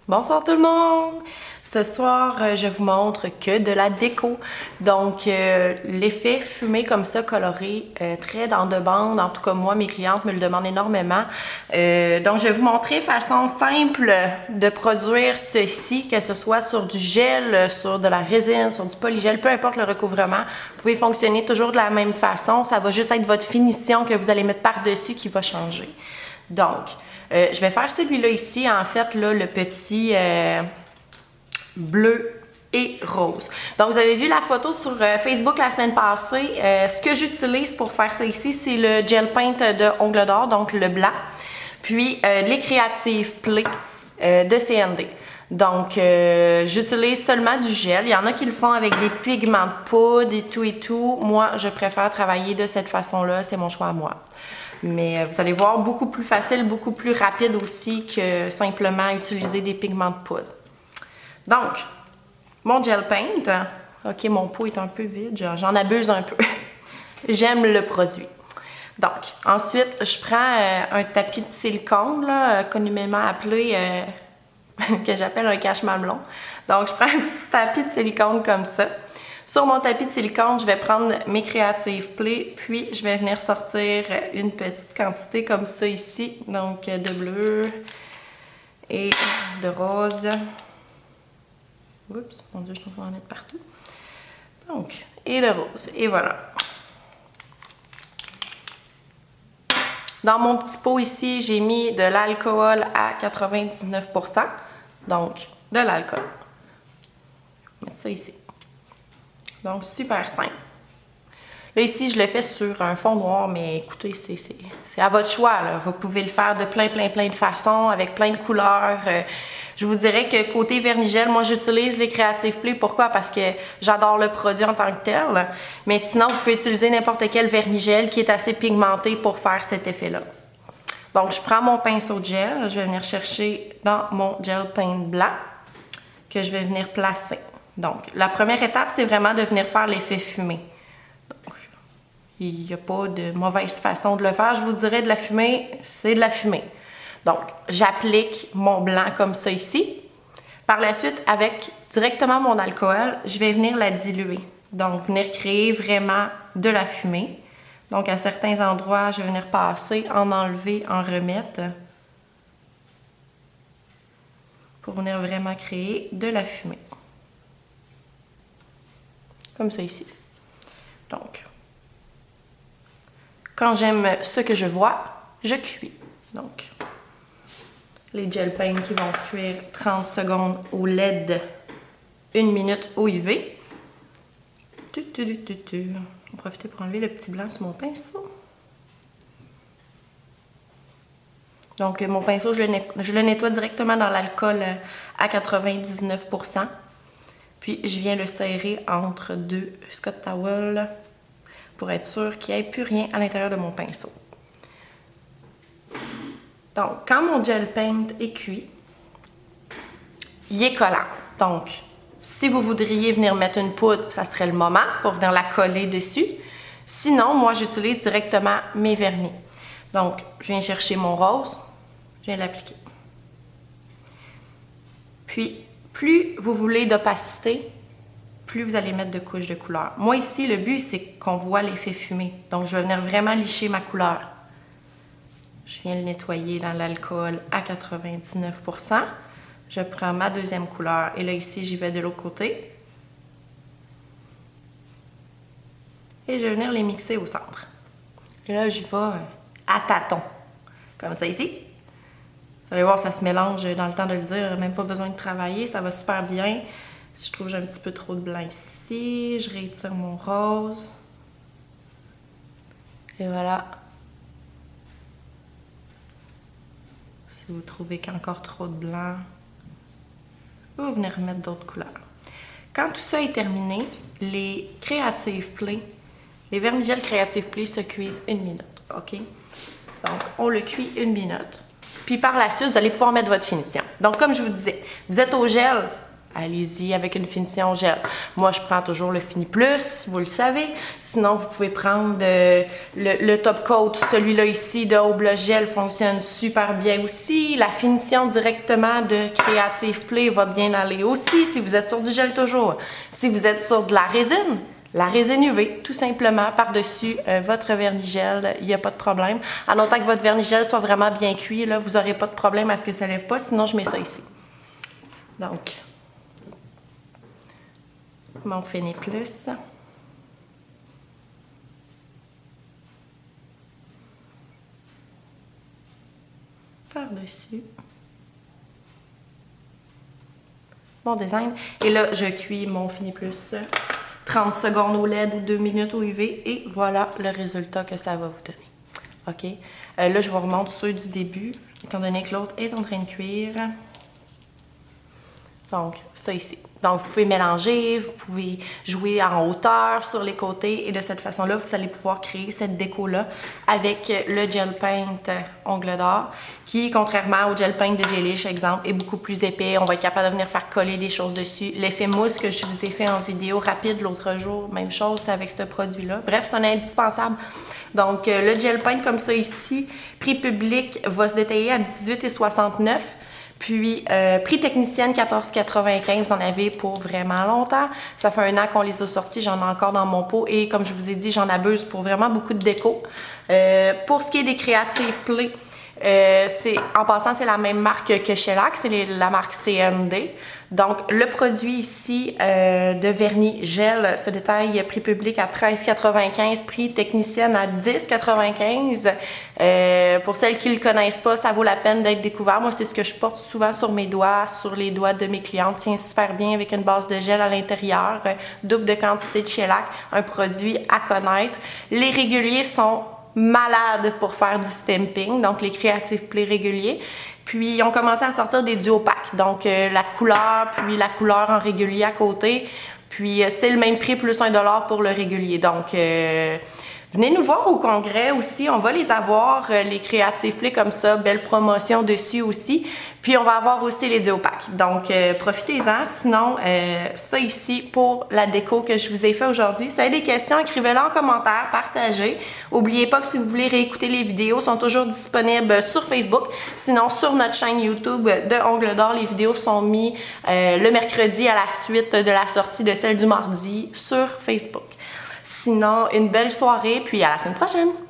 Bonsoir tout le monde! Ce soir, je vous montre que de la déco. Donc, l'effet fumé comme ça, coloré, très dans de bande. En tout cas, moi, mes clientes me le demandent énormément. Donc, je vais vous montrer façon simple de produire ceci, que ce soit sur du gel, sur de la résine, sur du polygel, peu importe le recouvrement. Vous pouvez fonctionner toujours de la même façon. Ça va juste être votre finition que vous allez mettre par-dessus qui va changer. Donc, je vais faire celui-là ici, en fait, là, le petit bleu et rose. Donc, vous avez vu la photo sur Facebook la semaine passée. Ce que j'utilise pour faire ça ici, c'est le gel paint de Ongles d'Or, donc le blanc, puis les Creative Play de CND. Donc, j'utilise seulement du gel. Il y en a qui le font avec des pigments de poudre et tout. Moi, je préfère travailler de cette façon-là. C'est mon choix à moi. Mais vous allez voir, beaucoup plus facile, beaucoup plus rapide aussi que simplement utiliser des pigments de poudre. Donc, mon gel paint. OK, mon pot est un peu vide. J'en abuse un peu. J'aime le produit. Donc, ensuite, je prends un tapis de silicone, là, communément appelé, que j'appelle un cache-mamelon. Donc, je prends un petit tapis de silicone comme ça. Sur mon tapis de silicone, je vais prendre mes Creative Play, puis je vais venir sortir une petite quantité comme ça ici. Donc, de bleu et de rose. Oups, mon Dieu, je dois en mettre partout. Donc, et le rose. Et voilà. Dans mon petit pot ici, j'ai mis de l'alcool à 99%. Donc, de l'alcool. Je vais mettre ça ici. Donc, super simple. Là, ici, je le fais sur un fond noir, mais écoutez, c'est à votre choix, là. Vous pouvez le faire de plein de façons, avec plein de couleurs. Je vous dirais que côté vernigel, moi, j'utilise les Creative Play. Pourquoi? Parce que j'adore le produit en tant que tel. Là. Mais sinon, vous pouvez utiliser n'importe quel vernigel qui est assez pigmenté pour faire cet effet-là. Donc, je prends mon pinceau de gel. Je vais venir chercher dans mon gel paint blanc que je vais venir placer. Donc, la première étape, c'est vraiment de venir faire l'effet fumé. Donc, il n'y a pas de mauvaise façon de le faire. Je vous dirais de la fumée, c'est de la fumée. Donc, j'applique mon blanc comme ça ici. Par la suite, avec directement mon alcool, je vais venir la diluer. Donc, venir créer vraiment de la fumée. Donc, à certains endroits, je vais venir passer, en enlever, en remettre. Pour venir vraiment créer de la fumée. Comme ça ici. Donc, quand j'aime ce que je vois, je cuis. Donc, les gel paint qui vont se cuire 30 secondes au LED, 1 minute au UV. Je vais profiter pour enlever le petit blanc sur mon pinceau. Donc, mon pinceau, je le nettoie directement dans l'alcool à 99%. Puis, je viens le serrer entre deux Scott Towel pour être sûr qu'il n'y ait plus rien à l'intérieur de mon pinceau. Donc, quand mon gel paint est cuit, il est collant. Donc, si vous voudriez venir mettre une poudre, ça serait le moment pour venir la coller dessus. Sinon, moi, j'utilise directement mes vernis. Donc, je viens chercher mon rose, je viens l'appliquer. Puis, plus vous voulez d'opacité, plus vous allez mettre de couches de couleur. Moi, ici, le but, c'est qu'on voit l'effet fumé. Donc, je vais venir vraiment licher ma couleur. Je viens le nettoyer dans l'alcool à 99%. Je prends ma deuxième couleur. Et là, ici, j'y vais de l'autre côté. Et je vais venir les mixer au centre. Et là, j'y vais à tâtons. Comme ça ici. Vous allez voir, ça se mélange dans le temps de le dire. Même pas besoin de travailler. Ça va super bien. Si je trouve que j'ai un petit peu trop de blanc ici, je réétire mon rose. Et voilà. Si vous trouvez qu'il y a encore trop de blanc, vous venez remettre d'autres couleurs. Quand tout ça est terminé, les Creative Play, les vermigels Creative Play se cuisent 1 minute, OK? Donc, on le cuit 1 minute. Puis par la suite, vous allez pouvoir mettre votre finition. Donc, comme je vous disais, vous êtes au gel, allez-y avec une finition gel. Moi, je prends toujours le Fini Plus, vous le savez. Sinon, vous pouvez prendre le Top Coat. Celui-là ici de Obla Gel fonctionne super bien aussi. La finition directement de Creative Play va bien aller aussi si vous êtes sur du gel toujours. Si vous êtes sur de la résine UV, tout simplement, par-dessus votre vernis gel, il n'y a pas de problème. En autant que votre vernis gel soit vraiment bien cuit, là, vous n'aurez pas de problème à ce que ça ne lève pas, sinon je mets ça ici. Donc, mon Fini Plus. Par-dessus. Mon design. Et là, je cuis mon Fini Plus 30 secondes au LED ou 2 minutes au UV et voilà le résultat que ça va vous donner. OK? Là, je vous remonte ceux du début, étant donné que l'autre est en train de cuire. Donc, ça ici. Donc, vous pouvez mélanger, vous pouvez jouer en hauteur sur les côtés et de cette façon-là, vous allez pouvoir créer cette déco-là avec le Gel Paint Ongle d'Or qui, contrairement au Gel Paint de Gelish, exemple, est beaucoup plus épais. On va être capable de venir faire coller des choses dessus. L'effet mousse que je vous ai fait en vidéo rapide l'autre jour, même chose, c'est avec ce produit-là. Bref, c'est un indispensable. Donc, le Gel Paint comme ça ici, prix public va se détailler à 18,69 $. Puis, prix technicienne, 14,95 $. Vous en avez pour vraiment longtemps. Ça fait 1 an qu'on les a sortis. J'en ai encore dans mon pot. Et comme je vous ai dit, j'en abuse pour vraiment beaucoup de déco. Pour ce qui est des Creative Play, en passant, c'est la même marque que Shellac. C'est la marque CND. Donc, le produit ici de vernis gel se détaille prix public à 13,95 $, prix technicienne à 10,95 $. Pour celles qui ne le connaissent pas, ça vaut la peine d'être découvert. Moi, c'est ce que je porte souvent sur mes doigts, sur les doigts de mes clientes. Tient super bien avec une base de gel à l'intérieur, double de quantité de shellac, un produit à connaître. Les réguliers sont malades pour faire du stamping, donc les Creative Play réguliers. Puis, ils ont commencé à sortir des duopacks, donc la couleur, puis la couleur en régulier à côté. Puis, c'est le même prix, plus 1 $ pour le régulier. Donc, venez nous voir au congrès aussi. On va les avoir, les Creative Play comme ça. Belle promotion dessus aussi. Puis, on va avoir aussi les duopacks. Donc, profitez-en. Sinon, ça ici pour la déco que je vous ai fait aujourd'hui. Si vous avez des questions, écrivez-les en commentaire, partagez. N'oubliez pas que si vous voulez réécouter les vidéos, sont toujours disponibles sur Facebook. Sinon, sur notre chaîne YouTube de Ongle d'Or, les vidéos sont mises le mercredi à la suite de la sortie de celle du mardi sur Facebook. Sinon, une belle soirée, puis à la semaine prochaine!